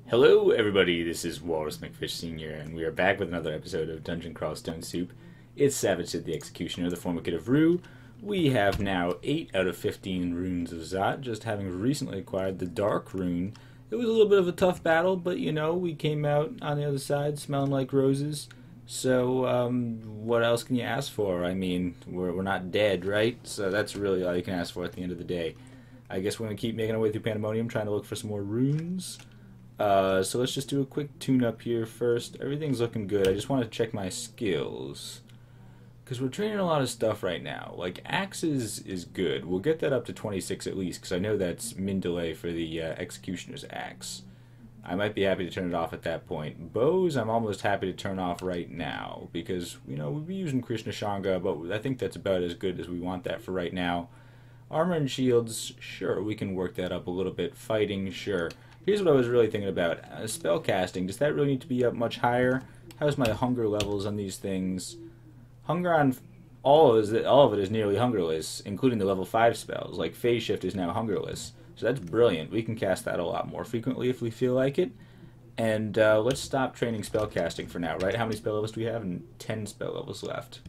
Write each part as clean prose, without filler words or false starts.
Hello, everybody. This is Walrus McFish Sr., and we are back with another episode of Dungeon Crawl Stone Soup. It's Savage Sid the Executioner, the former kid of Rue. We have now 8 out of 15 runes of Zot, just having recently acquired the Dark rune. It was a little bit of a tough battle, but you know, we came out on the other side smelling like roses. So, what else can you ask for? I mean, we're not dead, right? So that's really all you can ask for at the end of the day. I guess we're going to keep making our way through Pandemonium, trying to look for some more runes. So let's just do a quick tune-up here first. Everything's looking good. I just want to check my skills, because we're training a lot of stuff right now. Like, axes is good. We'll get that up to 26 at least, because I know that's min delay for the Executioner's axe. I might be happy to turn it off at that point. Bows, I'm almost happy to turn off right now, because, you know, we'll be using Krishna Shanga, but I think that's about as good as we want that for right now. Armor and shields, sure, we can work that up a little bit. Fighting, sure. Here's what I was really thinking about. Spell casting, does that really need to be up much higher? How's my hunger levels on these things? Hunger on all of it is nearly hungerless, including the level 5 spells. Like Phase Shift is now hungerless. So that's brilliant. We can cast that a lot more frequently if we feel like it. And let's stop training spell casting for now, right? How many spell levels do we have? And 10 spell levels left.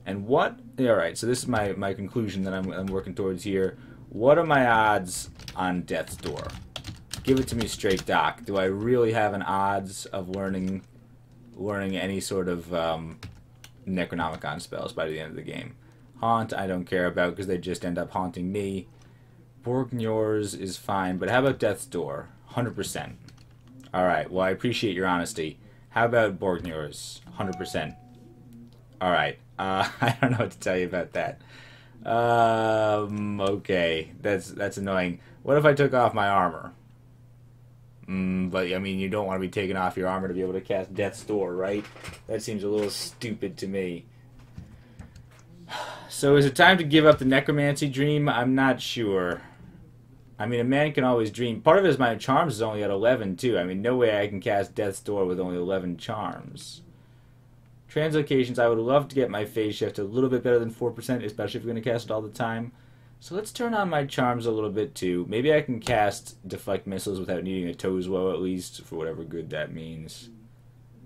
And what? Alright, so this is my conclusion that I'm working towards here. What are my odds on Death's Door? Give it to me straight, Doc. Do I really have an odds of learning any sort of Necronomicon spells by the end of the game? Haunt, I don't care about because they just end up haunting me. Borgnors is fine, but how about Death's Door? 100%. Alright, well, I appreciate your honesty. How about Borgnors? 100%. Alright, I don't know what to tell you about that. Okay, that's annoying. What if I took off my armor? But, I mean, you don't want to be taking off your armor to be able to cast Death's Door, right? That seems a little stupid to me. So is it time to give up the necromancy dream? I'm not sure. I mean, a man can always dream. Part of it is my charms is only at 11, too. I mean, no way I can cast Death's Door with only 11 charms. Translocations, I would love to get my phase shift a little bit better than 4%, especially if we're going to cast it all the time. So let's turn on my charms a little bit too. Maybe I can cast Deflect Missiles without needing a Tozwo at least, for whatever good that means.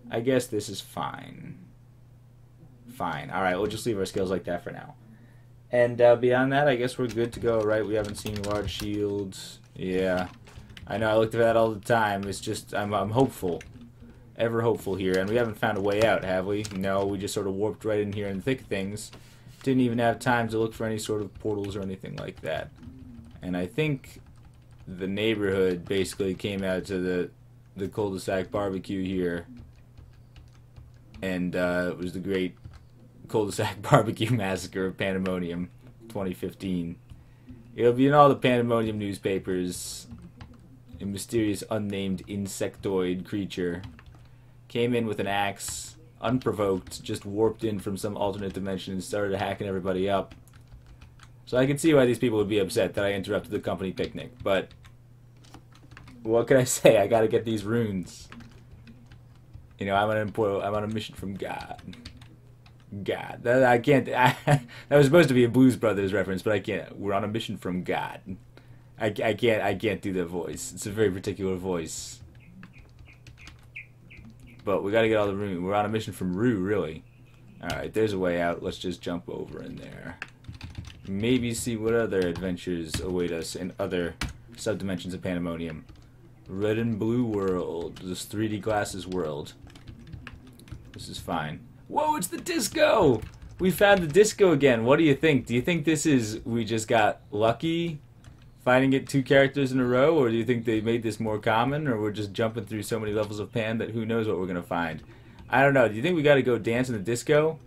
I guess this is fine. Fine. Alright, we'll just leave our skills like that for now. And beyond that, I guess we're good to go, right? We haven't seen large shields. Yeah. I know, I look at that all the time. It's just, I'm hopeful. Ever hopeful here. And we haven't found a way out, have we? No, we just sort of warped right in here in the thick of things. Didn't even have time to look for any sort of portals or anything like that. And I think the neighborhood basically came out to the cul-de-sac barbecue here. And it was the great cul-de-sac barbecue massacre of Pandemonium 2015. It'll be in all the Pandemonium newspapers. A mysterious unnamed insectoid creature came in with an axe, unprovoked, just warped in from some alternate dimension and started hacking everybody up. So I can see why these people would be upset that I interrupted the company picnic, but what can I say? I gotta get these runes. You know, I'm on a mission from God. God. I can't... that was supposed to be a Blues Brothers reference, but I can't. We're on a mission from God. I can't do that voice. It's a very particular voice. But we gotta get all the runes. We're on a mission from Rue, really. Alright, there's a way out. Let's just jump over in there. Maybe see what other adventures await us in other subdimensions of Pandemonium. Red and blue world. This 3D glasses world. This is fine. Whoa, it's the disco! We found the disco again. What do you think? Do you think this is... we just got lucky finding it 2 characters in a row, or do you think they made this more common, or we're just jumping through so many levels of Pan that who knows what we're going to find? I don't know. Do you think we got to go dance in the disco?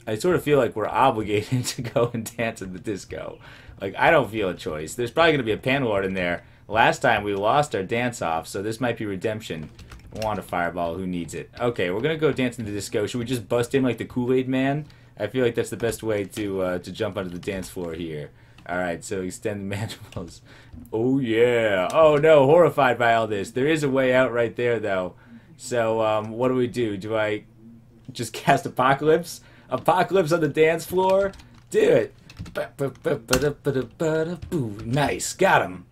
I sort of feel like we're obligated to go and dance in the disco. Like, I don't feel a choice. There's probably going to be a Pan Lord in there. Last time we lost our dance-off, so this might be redemption. I want a fireball. Who needs it? Okay, we're going to go dance in the disco. Should we just bust in like the Kool-Aid Man? I feel like that's the best way to jump onto the dance floor here. Alright, so extend the mandibles. Oh, yeah. Oh, no, horrified by all this. There is a way out right there, though. So, what do? Do I just cast Apocalypse? Apocalypse on the dance floor? Do it. Nice, got him.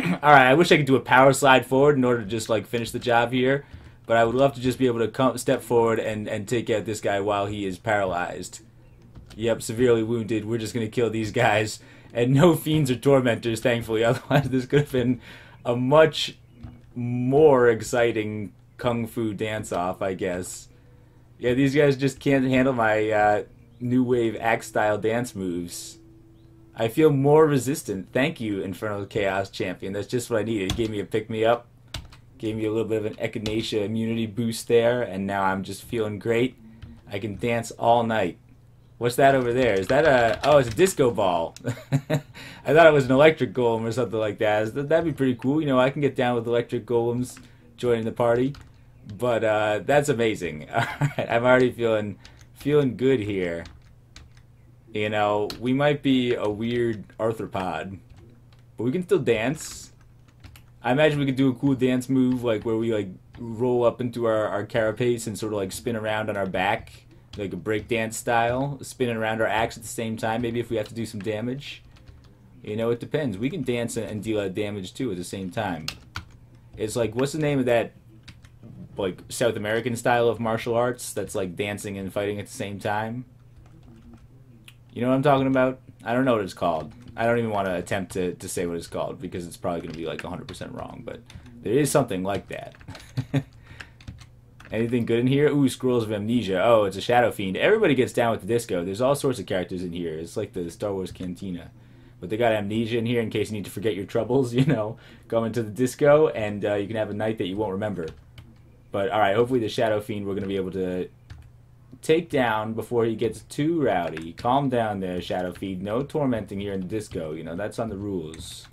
Alright, I wish I could do a power slide forward in order to just, like, finish the job here. But I would love to just be able to step forward and take out this guy while he is paralyzed. Yep, severely wounded. We're just going to kill these guys. And no fiends or tormentors, thankfully. Otherwise, this could have been a much more exciting kung fu dance-off, I guess. Yeah, these guys just can't handle my new wave axe-style dance moves. I feel more resistant. Thank you, Infernal Chaos Champion. That's just what I needed. It gave me a pick-me-up. Gave me a little bit of an echinacea immunity boost there, and now I'm just feeling great. I can dance all night. What's that over there? Is that a... Oh, it's a disco ball. I thought it was an electric golem or something like that. That'd be pretty cool. You know, I can get down with electric golems joining the party. But that's amazing. All right, I'm already feeling good here. You know, we might be a weird arthropod, but we can still dance. I imagine we could do a cool dance move, like where we like roll up into our carapace and sort of like spin around on our back, like a breakdance style, spinning around our axe at the same time. Maybe if we have to do some damage. You know, it depends. We can dance and deal out damage too at the same time. It's like, what's the name of that, like, South American style of martial arts that's like dancing and fighting at the same time? You know what I'm talking about? I don't know what it's called. I don't even want to attempt to say what it's called because it's probably going to be like 100% wrong, but there is something like that. Anything good in here? Ooh, Scrolls of Amnesia. Oh, it's a Shadow Fiend. Everybody gets down with the disco. There's all sorts of characters in here. It's like the Star Wars Cantina. But they got Amnesia in here in case you need to forget your troubles, you know. Go into the disco and you can have a night that you won't remember. But, alright, hopefully the Shadow Fiend we're going to be able to take down before he gets too rowdy. Calm down there, Shadow Fiend. No tormenting here in the disco. You know, that's on the rules.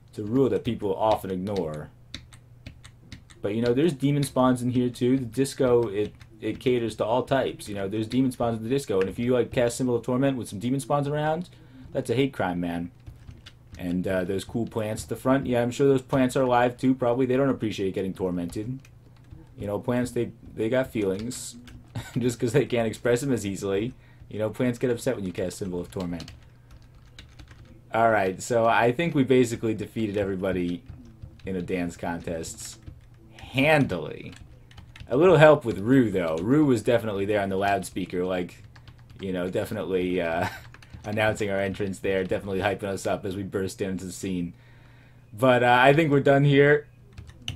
It's a rule that people often ignore. But, you know, there's demon spawns in here, too. The disco, it caters to all types. You know, there's demon spawns in the disco. And if you, like, cast Symbol of Torment with some demon spawns around, that's a hate crime, man. And those cool plants at the front, yeah, I'm sure those plants are alive, too. Probably they don't appreciate getting tormented. You know, plants, they got feelings. Just because they can't express them as easily. You know, plants get upset when you cast Symbol of Torment. Alright, so I think we basically defeated everybody in a dance contest handily. A little help with Rue, though. Rue was definitely there on the loudspeaker, like, you know, definitely announcing our entrance there, definitely hyping us up as we burst into the scene. But I think we're done here.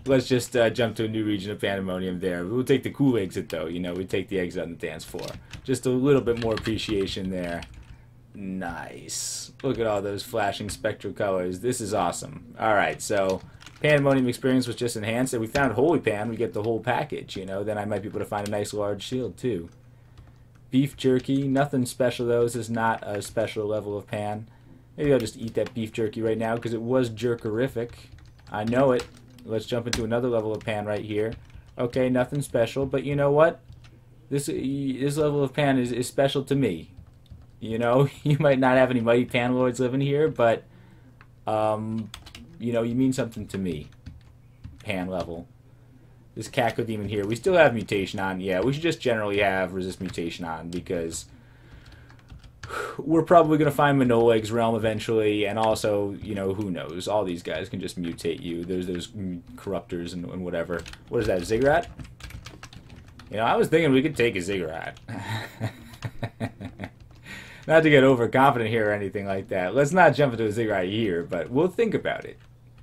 Let's just jump to a new region of Pandemonium there. We'll take the cool exit, though. You know, we take the exit on the dance floor. Just a little bit more appreciation there. Nice. Look at all those flashing spectral colors. This is awesome. Alright, so Pandemonium experience was just enhanced, and we found Holy Pan. We get the whole package, you know. Then I might be able to find a nice large shield, too. Beef jerky. Nothing special, though. This is not a special level of Pan. Maybe I'll just eat that beef jerky right now, because it was jerkerific. I know it. Let's jump into another level of Pan right here. Okay, nothing special, but you know what? This level of Pan is special to me. You know, you might not have any mighty Pan Lords living here, but, you know, you mean something to me. Pan level. This Cacodemon here, we still have Mutation on. Yeah, we should just generally have Resist Mutation on, because we're probably going to find Manoleg's realm eventually, and also, you know, who knows? All these guys can just mutate you. There's those corruptors and whatever. What is that, Ziggurat? You know, I was thinking we could take a Ziggurat. Not to get overconfident here or anything like that. Let's not jump into a Ziggurat here, but we'll think about it.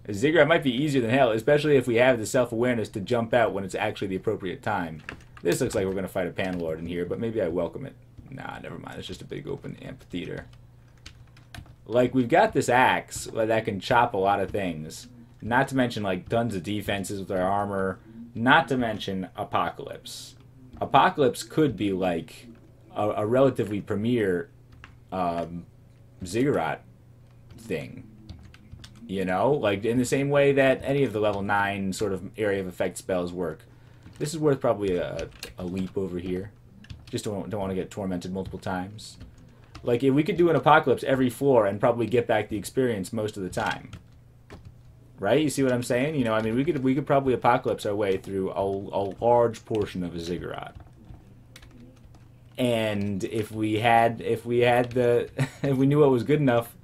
A Ziggurat might be easier than hell, especially if we have the self-awareness to jump out when it's actually the appropriate time. This looks like we're going to fight a Panlord in here, but maybe I welcome it. Nah, never mind. It's just a big open amphitheater. Like, we've got this axe that can chop a lot of things. Not to mention, like, tons of defenses with our armor. Not to mention Apocalypse. Apocalypse could be, like, a relatively premier Ziggurat thing. You know? Like, in the same way that any of the level 9 sort of area of effect spells work. This is worth probably a leap over here. Just don't want to get tormented multiple times. Like, if we could do an Apocalypse every floor and probably get back the experience most of the time. Right? You see what I'm saying? You know, I mean, we could probably Apocalypse our way through a large portion of a Ziggurat. And if we knew what was good enough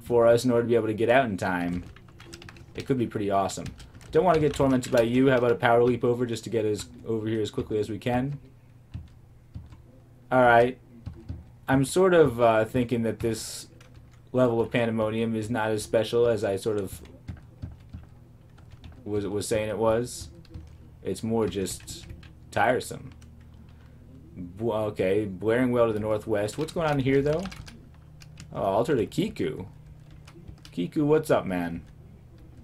for us in order to be able to get out in time, It could be pretty awesome. Don't want to get tormented by you. How about a power leap over just to get us over here as quickly as we can? Alright. I'm sort of thinking that this level of Pandemonium is not as special as I sort of was saying it was. It's more just tiresome. Okay, blaring well to the northwest. What's going on here, though? Oh, altar to Kiku. Kiku, what's up, man?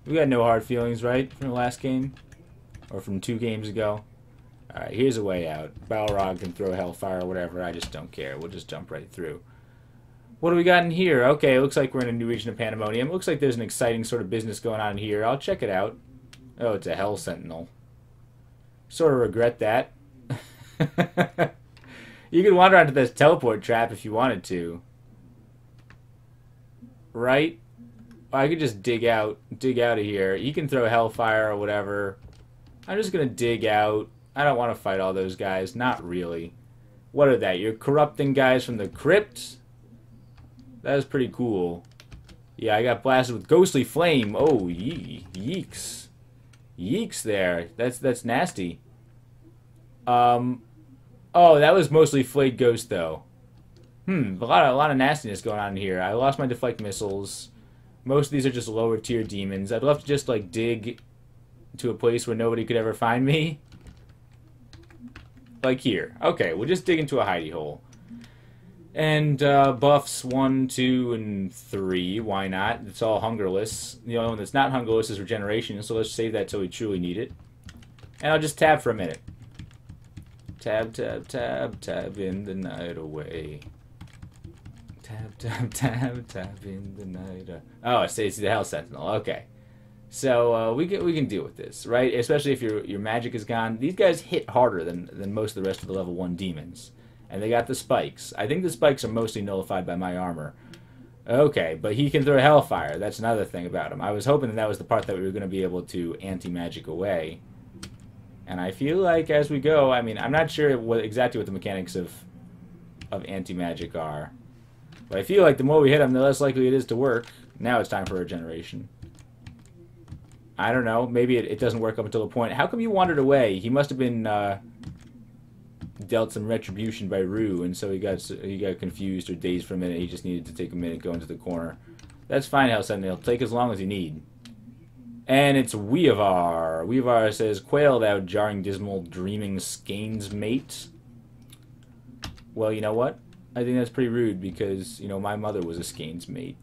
We got no hard feelings, right, from the last game? Or from 2 games ago? Alright, here's a way out. Balrog can throw Hellfire or whatever. I just don't care. We'll just jump right through. What do we got in here? Okay, it looks like we're in a new region of Pandemonium. Looks like there's an exciting sort of business going on here. I'll check it out. Oh, it's a Hell Sentinel. Sort of regret that. You could wander onto this teleport trap if you wanted to. Right? I could just dig out of here. He can throw Hellfire or whatever. I'm just going to dig out. I don't want to fight all those guys. Not really. What are that? You're corrupting guys from the crypt? That is pretty cool. Yeah, I got blasted with Ghostly Flame. Oh, yeeks. Yeeks there. That's nasty. Oh, that was mostly Flayed Ghost, though. A lot of nastiness going on here. I lost my Deflect Missiles. Most of these are just lower tier demons. I'd love to just, like, dig to a place where nobody could ever find me. Like here. Okay, we'll just dig into a hidey hole. And buffs 1, 2, and 3. Why not? It's all hungerless. The only one that's not hungerless is regeneration, so let's save that till we truly need it. And I'll just tab for a minute. Tab, tab, tab, tab in the night away. Tab, tab, tab, tab in the night. Oh, it's the Hell Sentinel. Okay. So we can deal with this, right? Especially if your magic is gone. These guys hit harder than most of the rest of the level 1 demons. And they got the spikes. I think the spikes are mostly nullified by my armor. Okay, but he can throw Hellfire. That's another thing about him. I was hoping that was the part that we were going to be able to anti-magic away. And I feel like as we go, I mean, I'm not sure exactly what the mechanics of anti-magic are. But I feel like the more we hit him, the less likely it is to work. Now it's time for regeneration. I don't know. Maybe it doesn't work up until a point. How come you wandered away? He must have been dealt some retribution by Rue, and so he got confused or dazed for a minute. He just needed to take a minute, go into the corner. That's fine, Hell Sentinel. Take as long as you need. And it's Weavar. Weavar says, "Quail, thou jarring, dismal, dreaming skeins mate." Well, you know what? I think that's pretty rude because, you know, my mother was a skeins mate.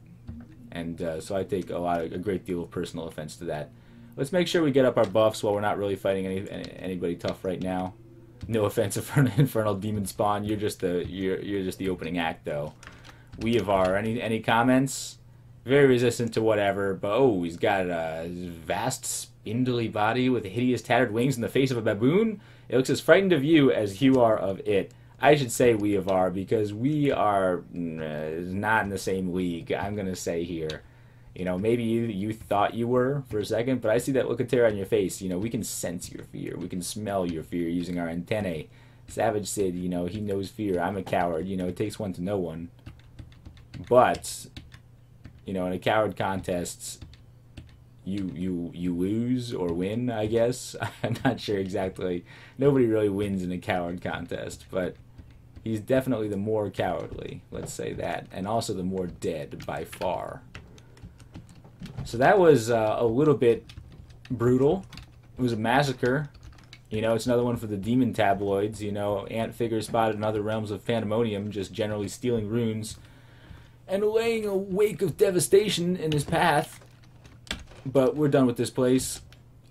And so I take a great deal of personal offense to that. Let's make sure we get up our buffs while we're not really fighting anybody tough right now. No offense, Infernal Demon Spawn. You're just the opening act, though. Weavar, any comments? Very resistant to whatever, but oh, he's got a vast, spindly body with hideous, tattered wings and the face of a baboon. It looks as frightened of you as you are of it. I should say Weavar because we are not in the same league. I'm gonna say here, you know, maybe you thought you were for a second, but I see that look of terror on your face. You know, we can sense your fear. We can smell your fear using our antennae. Savage said, you know, he knows fear. I'm a coward. You know, it takes one to know one. But, you know, in a coward contest, you lose or win, I guess. I'm not sure exactly. Nobody really wins in a coward contest, but he's definitely the more cowardly, let's say that, and also the more dead by far. So that was a little bit brutal. It was a massacre. You know, it's another one for the demon tabloids. You know, Ant Figure spotted in other realms of Pandemonium, just generally stealing runes and laying a wake of devastation in his path. But we're done with this place.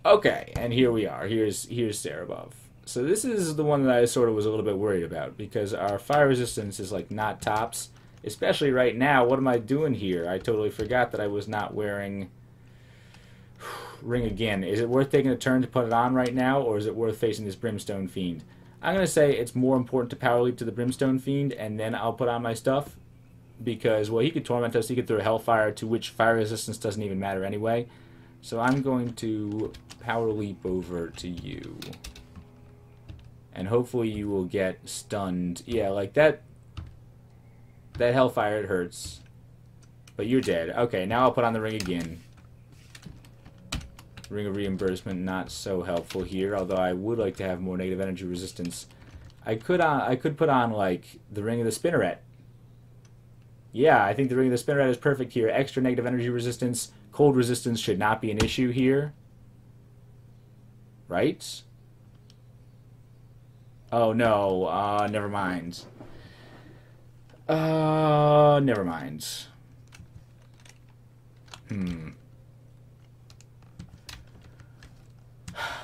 Okay, and here we are. Here's Cerebov. So this is the one that I sort of was a little bit worried about because our fire resistance is like not tops. Especially right now, what am I doing here? I totally forgot that I was not wearing Ring again. Is it worth taking a turn to put it on right now, or is it worth facing this Brimstone Fiend? I'm going to say it's more important to power leap to the Brimstone Fiend, and then I'll put on my stuff. Because, well, he could torment us, he could throw Hellfire, to which fire resistance doesn't even matter anyway. So I'm going to power leap over to you. And hopefully you will get stunned. Yeah, like that Hellfire, it hurts. But you're dead. Okay, now I'll put on the ring again. Ring of Reimbursement, not so helpful here, although I would like to have more negative energy resistance. I could put on, like, the Ring of the Spinneret. Yeah, I think the Ring of the Spinneret is perfect here. Extra negative energy resistance. Cold resistance should not be an issue here. Right? Oh, no. Never mind. Never mind.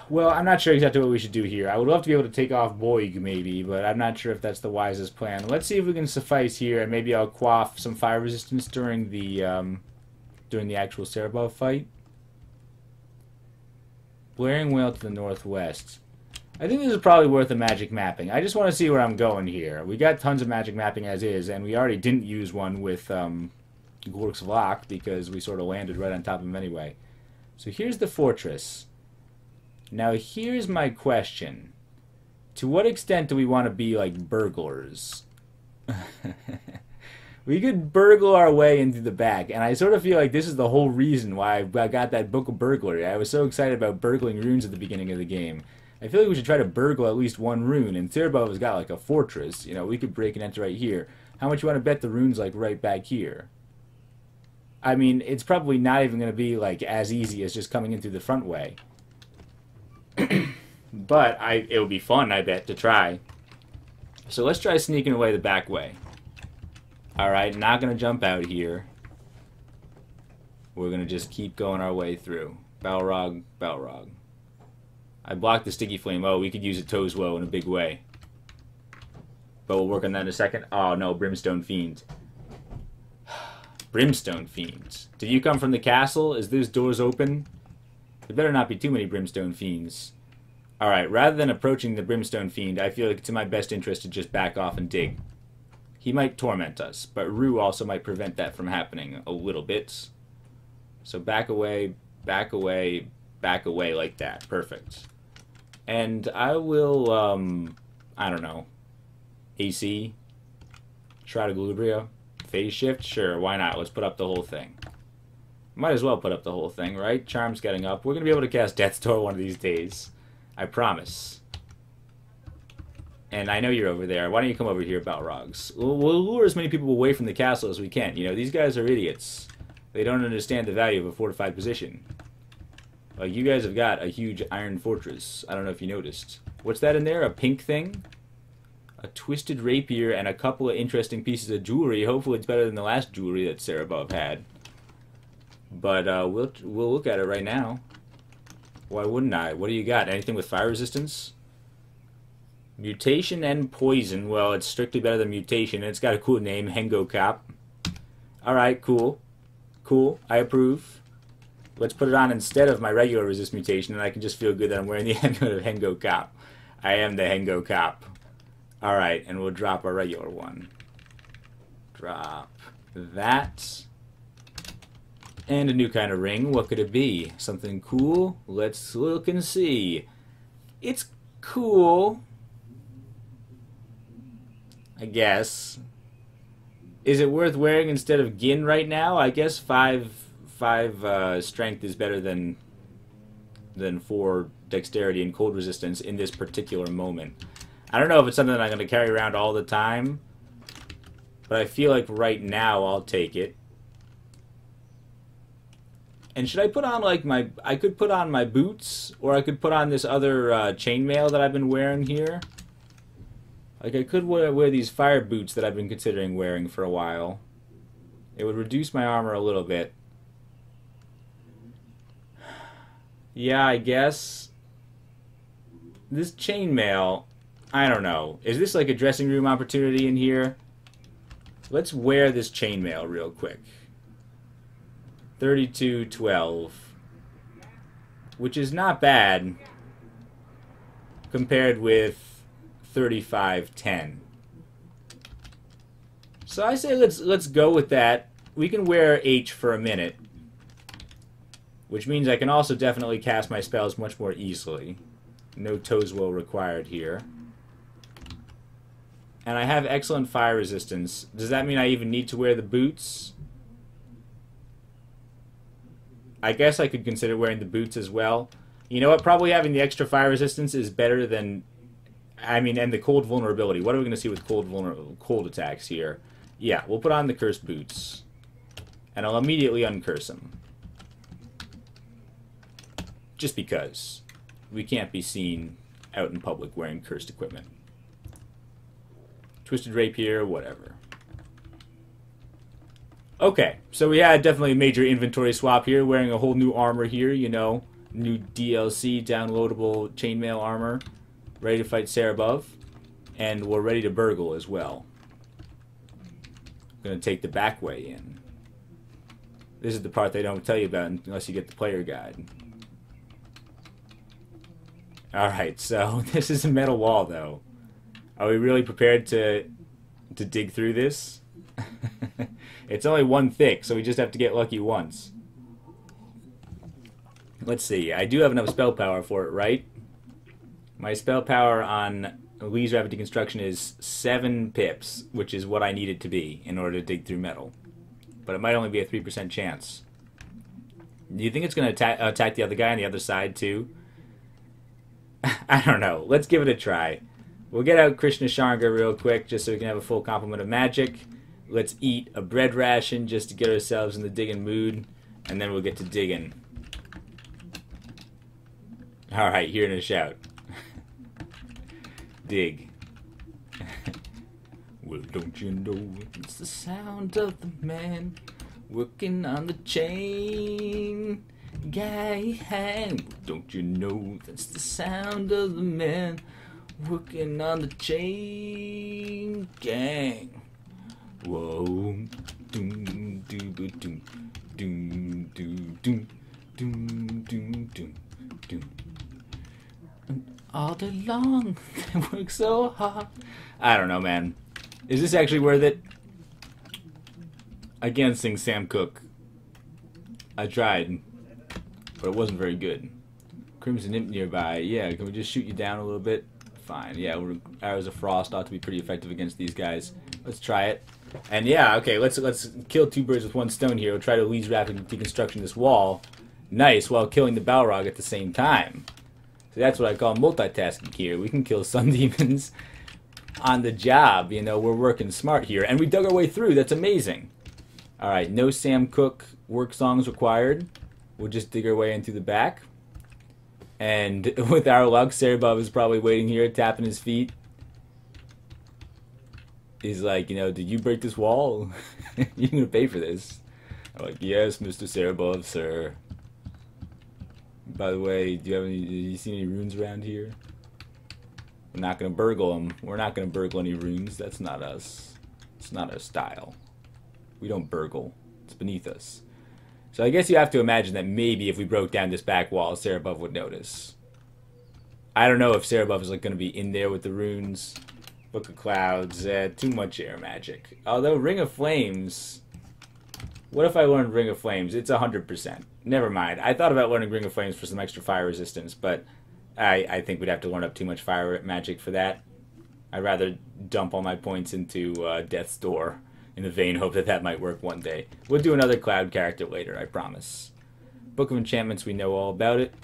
Well, I'm not sure exactly what we should do here. I would love to be able to take off Boig, maybe, but I'm not sure if that's the wisest plan. Let's see if we can suffice here, and maybe I'll quaff some fire resistance during the actual Cerebov fight. Blaring Whale to the northwest. I think this is probably worth a magic mapping. I just want to see where I'm going here. We got tons of magic mapping as is, and we already didn't use one with Gork's Lock because we sort of landed right on top of him anyway. So here's the fortress. Now here's my question. To what extent do we want to be like burglars? We could burgle our way into the back, and I sort of feel like this is the whole reason why I got that book of burglary. I was so excited about burgling runes at the beginning of the game. I feel like we should try to burgle at least one rune, and Cerebov has got like a fortress. You know, we could break and enter right here. How much you want to bet the rune's like right back here? I mean, it's probably not even going to be like as easy as just coming in through the front way. But it would be fun, I bet, to try. So let's try sneaking away the back way. Alright, not going to jump out here. We're going to just keep going our way through. Balrog, Balrog. I blocked the Sticky Flame. Oh, we could use a Tozwo in a big way. But we'll work on that in a second. Oh, no, Brimstone Fiend. Brimstone Fiends. Did you come from the castle? Is those doors open? There better not be too many Brimstone Fiends. Alright, rather than approaching the Brimstone Fiend, I feel like it's in my best interest to just back off and dig. He might torment us, but Rue also might prevent that from happening a little bit. So back away, back away, back away like that. Perfect. And I will, I don't know, AC, Shroud of Galubria, Phase Shift? Sure, why not? Let's put up the whole thing. Might as well put up the whole thing, right? Charm's getting up. We're going to be able to cast Death's Door one of these days. I promise. And I know you're over there. Why don't you come over here, Balrogs? We'll lure as many people away from the castle as we can. You know, these guys are idiots. They don't understand the value of a fortified position. Like, you guys have got a huge iron fortress. I don't know if you noticed. What's that in there? A pink thing? A twisted rapier and a couple of interesting pieces of jewelry. Hopefully it's better than the last jewelry that Cerebov had. But we'll look at it right now. Why wouldn't I? What do you got? Anything with fire resistance? Mutation and poison. Well, it's strictly better than mutation. And it's got a cool name, Hengo Cop. Alright, cool. Cool. I approve. Let's put it on instead of my regular resist mutation, and I can just feel good that I'm wearing the amulet of Hengo Cop. I am the Hengo Cop. Alright, and we'll drop our regular one. Drop that. And a new kind of ring. What could it be? Something cool? Let's look and see. It's cool. I guess. Is it worth wearing instead of Gin right now? I guess 5 strength is better than 4 dexterity and cold resistance in this particular moment. I don't know if it's something that I'm going to carry around all the time, but I feel like right now I'll take it. And should I put on like I could put on my boots, or I could put on this other chainmail that I've been wearing here. Like I could wear these fire boots that I've been considering wearing for a while. It would reduce my armor a little bit. Yeah, I guess. This chainmail, I don't know. Is this like a dressing room opportunity in here? Let's wear this chainmail real quick. 3212. Which is not bad compared with 3510. So I say let's go with that. We can wear H for a minute, which means I can also definitely cast my spells much more easily. No Tozwo required here. And I have excellent fire resistance. Does that mean I even need to wear the boots? I guess I could consider wearing the boots as well. You know what? Probably having the extra fire resistance is better than... I mean, and the cold vulnerability. What are we going to see with cold attacks here? Yeah, we'll put on the cursed boots. And I'll immediately uncurse them. Just because. We can't be seen out in public wearing cursed equipment. Twisted Rapier, whatever. Okay, so we had definitely a major inventory swap here, wearing a whole new armor here, you know. New DLC, downloadable chainmail armor. Ready to fight Cerebov. And we're ready to burgle as well. Gonna take the back way in. This is the part they don't tell you about unless you get the player guide. Alright, so this is a metal wall, though. Are we really prepared to dig through this? It's only one thick, so we just have to get lucky once. Let's see. I do have enough spell power for it, right? My spell power on Lee's Rapid Deconstruction is 7 pips, which is what I need it to be in order to dig through metal. But it might only be a 3% chance. Do you think it's going to attack the other guy on the other side, too? I don't know. Let's give it a try. We'll get out Krishna Sharanga real quick, just so we can have a full complement of magic. Let's eat a bread ration just to get ourselves in the digging mood, and then we'll get to digging. Alright, hearing a shout. Dig. Well, don't you know it's the sound of the man working on the chain gang. Don't you know that's the sound of the man working on the chain gang. Whoa. Doom, doom, doom, doom, doom, doom, doom, doom, doom, doom. All day long, they work so hard. I don't know, man. Is this actually worth it? I can't sing Sam Cooke. I tried, but it wasn't very good. Crimson Imp nearby. Yeah, can we just shoot you down a little bit? Fine. Yeah, Arrows of Frost ought to be pretty effective against these guys. Let's try it. And yeah, okay, let's kill 2 birds with 1 stone here. We'll try to Lee's Rapid Deconstruction this wall. Nice, while killing the Balrog at the same time. So that's what I call multitasking here. We can kill Sun Demons on the job. You know, we're working smart here. And we dug our way through. That's amazing. Alright, no Sam Cooke work songs required. We'll just dig our way in through the back. And with our luck, Cerebov is probably waiting here, tapping his feet. He's like, you know, did you break this wall? You're going to pay for this. I'm like, yes, Mr. Cerebov, sir. By the way, do you see any runes around here? We're not going to burgle them. We're not going to burgle any runes. That's not us. It's not our style. We don't burgle. It's beneath us. So I guess you have to imagine that maybe if we broke down this back wall, Cerebov would notice. I don't know if Cerebov is like going to be in there with the runes. Book of Clouds. Too much air magic. Although Ring of Flames... What if I learned Ring of Flames? It's 100%. Never mind. I thought about learning Ring of Flames for some extra fire resistance, but I think we'd have to learn up too much fire magic for that. I'd rather dump all my points into Death's Door in the vain hope that that might work one day. We'll do another Cloud character later, I promise. Book of Enchantments, we know all about it.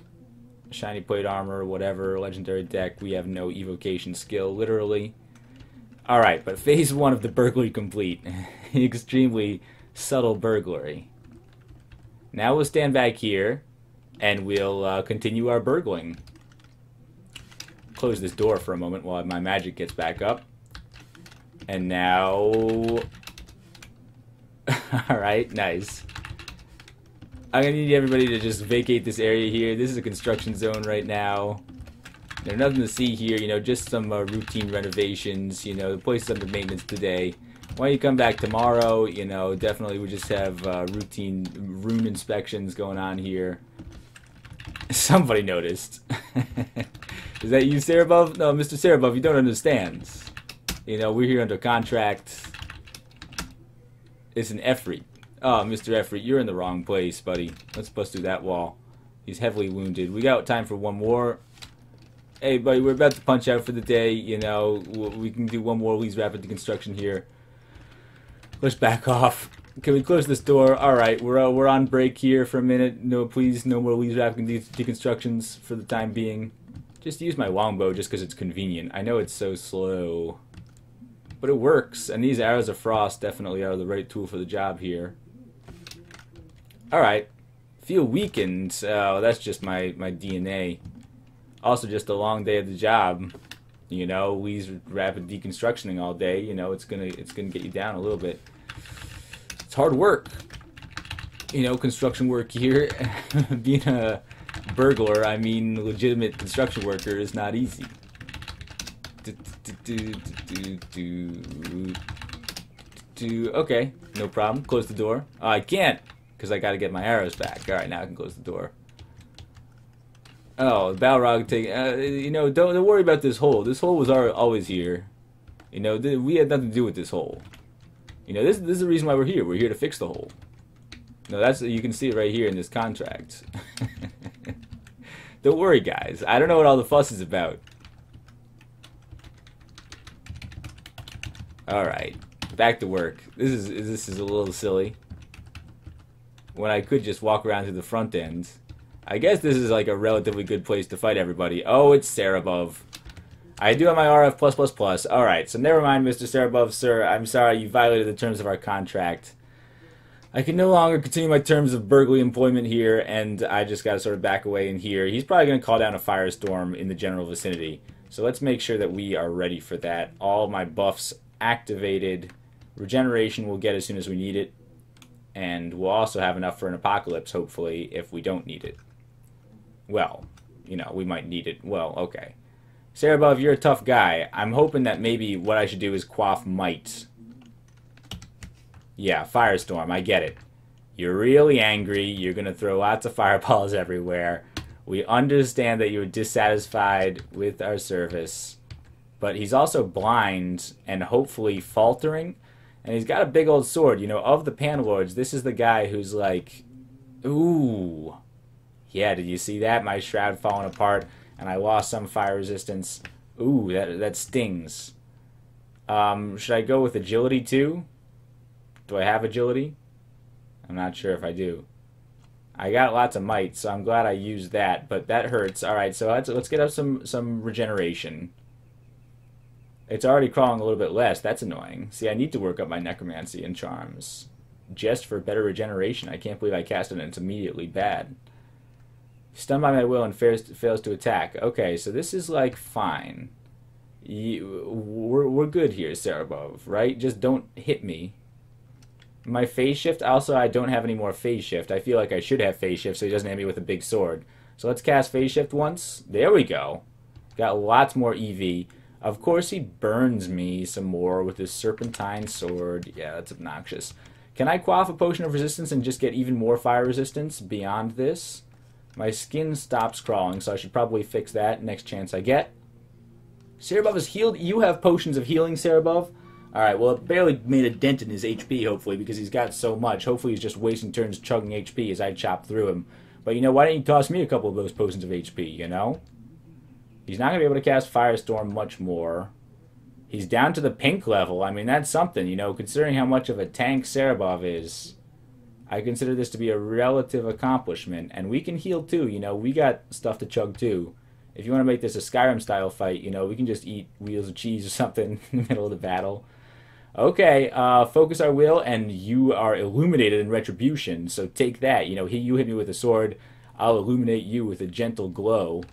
Shiny Plate Armor, whatever. Legendary deck, we have no evocation skill, literally. Alright, but phase 1 of the burglary complete. Extremely subtle burglary. Now we'll stand back here, and we'll continue our burgling. Close this door for a moment while my magic gets back up. And now... Alright, nice. I'm gonna need everybody to just vacate this area here. This is a construction zone right now. There's nothing to see here, you know, just some routine renovations. You know, the place is under maintenance today. Why don't you come back tomorrow? You know, definitely we just have routine rune inspections going on here. Somebody noticed. Is that you, Cerebov? No, Mr. Cerebov, you don't understand. You know, we're here under contract. It's an Efreet. Oh, Mr. Efreet, you're in the wrong place, buddy. Let's bust through that wall. He's heavily wounded. We got time for one more. Hey, buddy, we're about to punch out for the day. You know, we can do one more Lee's Rapid Deconstruction here. Let's back off. Can we close this door? All right, we're on break here for a minute. No, please, no more leaves wrapping deconstructions for the time being. Just use my longbow just because it's convenient. I know it's so slow, but it works. And these arrows of frost definitely are the right tool for the job here. All right, feel weakened. Oh, that's just my DNA. Also, just a long day of the job. You know, leaves rapid deconstructioning all day. You know, it's gonna get you down a little bit. It's hard work. You know, construction work here. Being a burglar, I mean legitimate construction worker, is not easy. Okay, no problem. Close the door. Oh, I can't, because I gotta get my arrows back. Alright, now I can close the door. Oh, the Balrog take. You know, don't worry about this hole. This hole was always here. You know, we had nothing to do with this hole. You know, this is the reason why we're here. We're here to fix the hole. No, that's, you can see it right here in this contract. Don't worry, guys. I don't know what all the fuss is about. All right, back to work. This is a little silly. When I could just walk around to the front end. I guess this is like a relatively good place to fight everybody. Oh, it's Cerebov. I do have my RF+++. Alright, so never mind, Mr. Cerebov, sir. I'm sorry, you violated the terms of our contract. I can no longer continue my terms of burglary employment here, and I just gotta sort of back away in here. He's probably gonna call down a firestorm in the general vicinity. So let's make sure that we are ready for that. All my buffs activated. Regeneration we'll get as soon as we need it. And we'll also have enough for an apocalypse, hopefully, if we don't need it. Well, you know, we might need it. Well, okay. Cerebov, you're a tough guy. I'm hoping that maybe what I should do is quaff might. Yeah, firestorm, I get it. You're really angry. You're going to throw lots of fireballs everywhere. We understand that you're dissatisfied with our service. But he's also blind and hopefully faltering. And he's got a big old sword. You know, of the Panlords, this is the guy who's like, ooh. Yeah, did you see that? My shroud falling apart. And I lost some fire resistance. Ooh, that stings. Should I go with agility too? Do I have agility? I'm not sure if I do. I got lots of might, so I'm glad I used that, but that hurts. Alright, so let's get up some regeneration. It's already crawling a little bit less. That's annoying. See, I need to work up my necromancy and charms. Just for better regeneration. I can't believe I cast it and it's immediately bad. Stunned by my will and fails to attack. Okay, so this is like fine. We're good here, Cerebov, right? Just don't hit me. My phase shift, also I don't have any more phase shift. I feel like I should have phase shift so he doesn't hit me with a big sword. So let's cast phase shift once. There we go. Got lots more EV. Of course he burns me some more with his serpentine sword. Yeah, that's obnoxious. Can I quaff a potion of resistance and just get even more fire resistance beyond this? My skin stops crawling, so I should probably fix that next chance I get. Cerebov is healed. You have potions of healing, Cerebov? Alright, well, it barely made a dent in his HP, hopefully, because he's got so much. Hopefully he's just wasting turns chugging HP as I chop through him. But, you know, why don't you toss me a couple of those potions of HP, you know? He's not going to be able to cast Firestorm much more. He's down to the pink level. I mean, that's something, you know, considering how much of a tank Cerebov is. I consider this to be a relative accomplishment. And we can heal too, you know. We got stuff to chug too. If you want to make this a Skyrim-style fight, you know, we can just eat wheels of cheese or something in the middle of the battle. Okay, focus our will, and you are illuminated in retribution. So take that. You know, you hit me with a sword. I'll illuminate you with a gentle glow.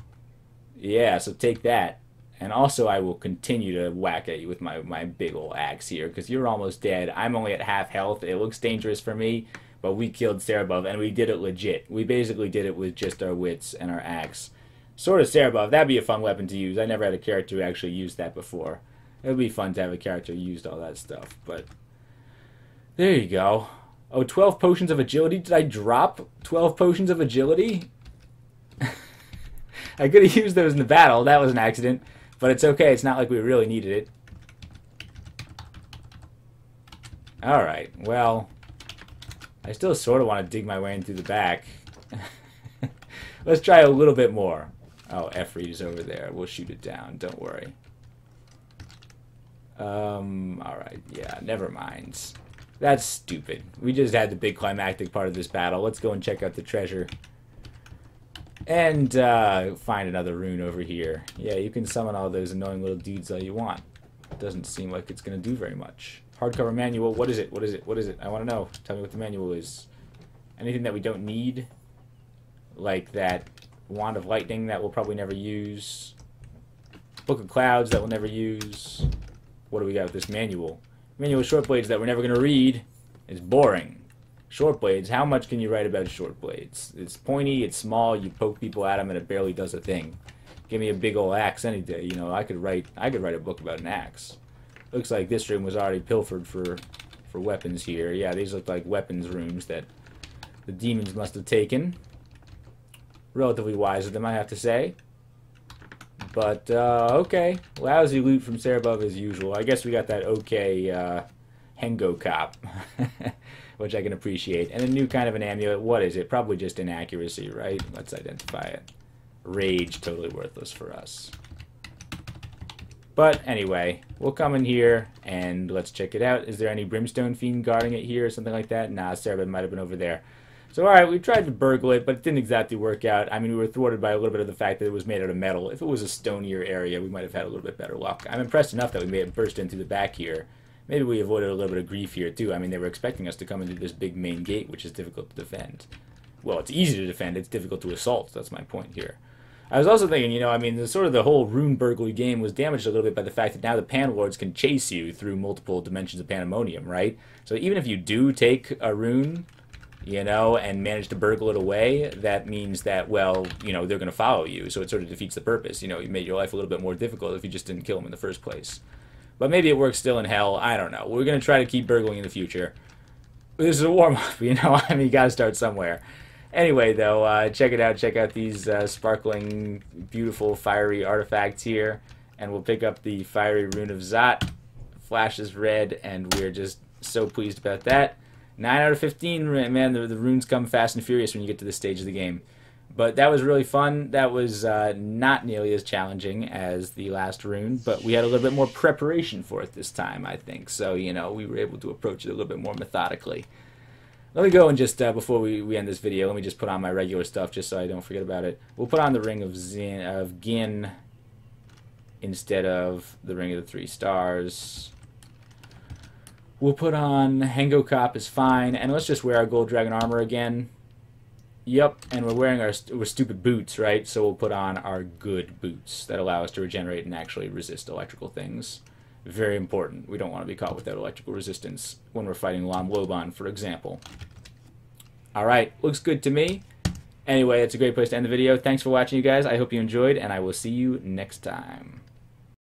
Yeah, so take that. And also I will continue to whack at you with my big ol' axe here, because you're almost dead. I'm only at half health. It looks dangerous for me. But we killed Cerebov, and we did it legit. We basically did it with just our wits and our axe. Sword of Cerebov, that'd be a fun weapon to use. I never had a character who actually used that before. It would be fun to have a character who used all that stuff, but... There you go. Oh, 12 potions of agility? Did I drop 12 potions of agility? I could have used those in the battle. That was an accident. But it's okay. It's not like we really needed it. Alright, well... I still sort of want to dig my way in through the back. Let's try a little bit more. Oh, Efreet is over there. We'll shoot it down. Don't worry. Alright, yeah, never mind. That's stupid. We just had the big climactic part of this battle. Let's go and check out the treasure. And find another rune over here. Yeah, you can summon all those annoying little dudes all you want. Doesn't seem like it's going to do very much. Hardcover manual. What is it? What is it? What is it? I want to know. Tell me what the manual is. Anything that we don't need? Like that Wand of Lightning that we'll probably never use. Book of Clouds that we'll never use. What do we got with this manual? Manual of short blades that we're never going to read is boring. Short blades, how much can you write about short blades? It's pointy, it's small, you poke people at them and it barely does a thing. Give me a big old axe any day. You know, I could write a book about an axe. Looks like this room was already pilfered for weapons here. Yeah, these look like weapons rooms that the demons must have taken. Relatively wise of them, I have to say. But, okay. Lousy loot from Cerebov as usual. I guess we got that okay, Hengo cop. Which I can appreciate. And a new kind of an amulet. What is it? Probably just inaccuracy, right? Let's identify it. Rage, totally worthless for us. But, anyway. We'll come in here, and let's check it out. Is there any Brimstone Fiend guarding it here, or something like that? Nah, Cerebov might have been over there. So, alright, we tried to burgle it, but it didn't exactly work out. I mean, we were thwarted by a little bit of the fact that it was made out of metal. If it was a stonier area, we might have had a little bit better luck. I'm impressed enough that we may have burst in through the back here. Maybe we avoided a little bit of grief here, too. I mean, they were expecting us to come into this big main gate, which is difficult to defend. Well, it's easy to defend. It's difficult to assault. That's my point here. I was also thinking, you know, I mean, the whole rune burglary game was damaged a little bit by the fact that now the Panlords can chase you through multiple dimensions of Pandemonium, right? So even if you do take a rune, you know, and manage to burgle it away, that means that, well, you know, they're going to follow you. So it sort of defeats the purpose. You know, you made your life a little bit more difficult if you just didn't kill them in the first place. But maybe it works still in hell. I don't know. We're going to try to keep burgling in the future. This is a warm-up, you know? I mean, you got to start somewhere. Anyway, though, check it out. Check out these sparkling, beautiful, fiery artifacts here. And we'll pick up the fiery rune of Zot. Flashes red, and we're just so pleased about that. 9 out of 15, man. The runes come fast and furious when you get to this stage of the game. But that was really fun. That was not nearly as challenging as the last rune, but we had a little bit more preparation for it this time, I think. So, you know, we were able to approach it a little bit more methodically. Let me go and just, before we end this video, let me just put on my regular stuff just so I don't forget about it. We'll put on the Ring of Gin instead of the Ring of the 3 Stars. We'll put on Hengo Cop is fine, and let's just wear our Gold Dragon armor again. Yep, and we're wearing our stupid boots, right? So we'll put on our good boots that allow us to regenerate and actually resist electrical things. Very important. We don't want to be caught without electrical resistance when we're fighting Lam Loban, for example. Alright, looks good to me. Anyway, it's a great place to end the video. Thanks for watching, you guys. I hope you enjoyed, and I will see you next time.